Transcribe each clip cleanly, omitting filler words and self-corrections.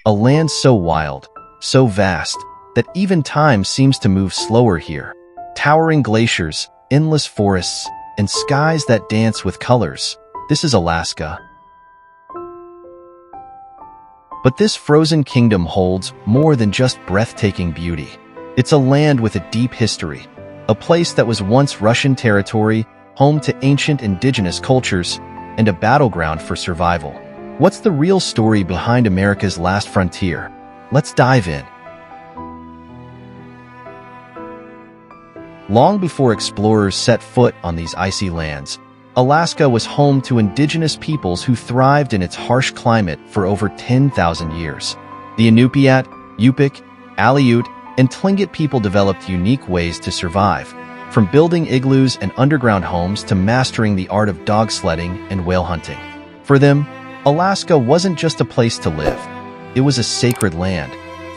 a land so wild, so vast, that even time seems to move slower here. Towering glaciers, endless forests, and skies that dance with colors. This is Alaska. But this frozen kingdom holds more than just breathtaking beauty. It's a land with a deep history, a place that was once Russian territory, home to ancient indigenous cultures, and a battleground for survival. What's the real story behind America's last frontier? Let's dive in. Long before explorers set foot on these icy lands, Alaska was home to indigenous peoples who thrived in its harsh climate for over 10,000 years. The Inupiat, Yupik, Aleut, and Tlingit people developed unique ways to survive, from building igloos and underground homes to mastering the art of dog sledding and whale hunting. For them, Alaska wasn't just a place to live. It was a sacred land,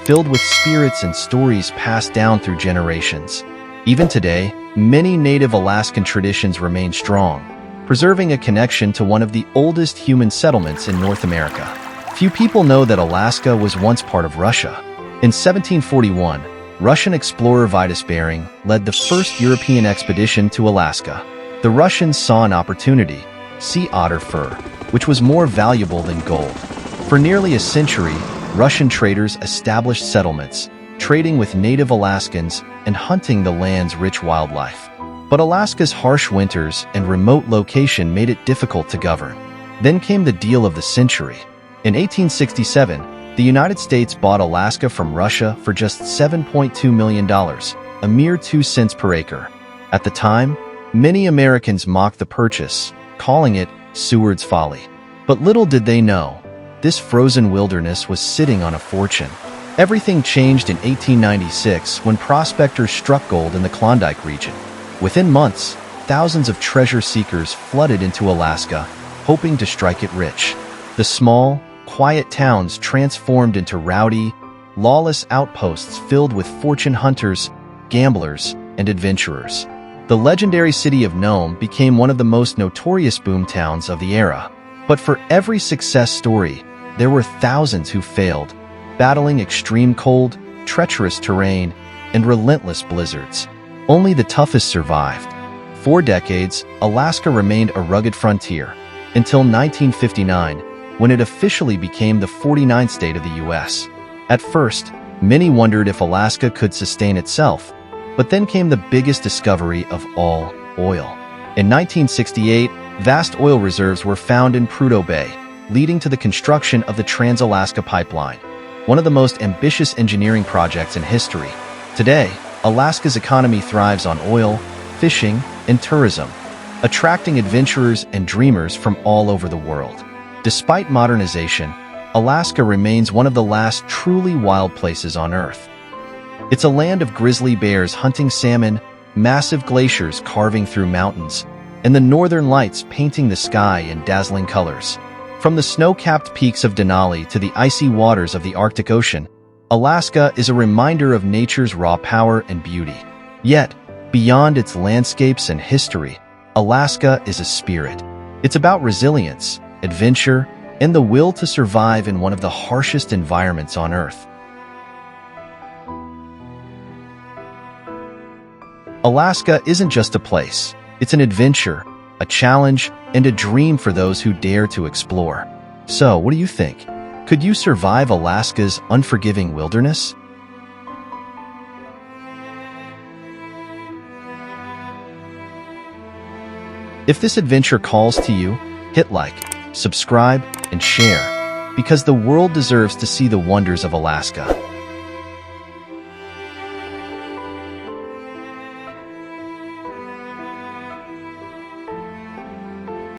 filled with spirits and stories passed down through generations. Even today, many native Alaskan traditions remain strong, preserving a connection to one of the oldest human settlements in North America. Few people know that Alaska was once part of Russia. In 1741, Russian explorer Vitus Bering led the first European expedition to Alaska. The Russians saw an opportunity: sea otter fur, which was more valuable than gold. For nearly a century, Russian traders established settlements, trading with native Alaskans and hunting the land's rich wildlife. But Alaska's harsh winters and remote location made it difficult to govern. Then came the deal of the century. In 1867, the United States bought Alaska from Russia for just $7.2 million, a mere 2 cents per acre. At the time, many Americans mocked the purchase, calling it Seward's folly. But little did they know, this frozen wilderness was sitting on a fortune. Everything changed in 1896 when prospectors struck gold in the Klondike region. Within months, thousands of treasure seekers flooded into Alaska, hoping to strike it rich. The small, quiet towns transformed into rowdy, lawless outposts filled with fortune hunters, gamblers, and adventurers. The legendary city of Nome became one of the most notorious boomtowns of the era. But for every success story, there were thousands who failed, battling extreme cold, treacherous terrain, and relentless blizzards. Only the toughest survived. For decades, Alaska remained a rugged frontier, until 1959, when it officially became the 49th state of the U.S. At first, many wondered if Alaska could sustain itself, but then came the biggest discovery of all: oil. In 1968, vast oil reserves were found in Prudhoe Bay, leading to the construction of the Trans-Alaska Pipeline, one of the most ambitious engineering projects in history. Today, Alaska's economy thrives on oil, fishing, and tourism, attracting adventurers and dreamers from all over the world. Despite modernization, Alaska remains one of the last truly wild places on Earth. It's a land of grizzly bears hunting salmon, massive glaciers carving through mountains, and the northern lights painting the sky in dazzling colors. From the snow-capped peaks of Denali to the icy waters of the Arctic Ocean, Alaska is a reminder of nature's raw power and beauty. Yet, beyond its landscapes and history, Alaska is a spirit. It's about resilience, adventure, and the will to survive in one of the harshest environments on Earth. Alaska isn't just a place. It's an adventure, a challenge, and a dream for those who dare to explore. So, what do you think? Could you survive Alaska's unforgiving wilderness? If this adventure calls to you, hit like, subscribe, and share, because the world deserves to see the wonders of Alaska.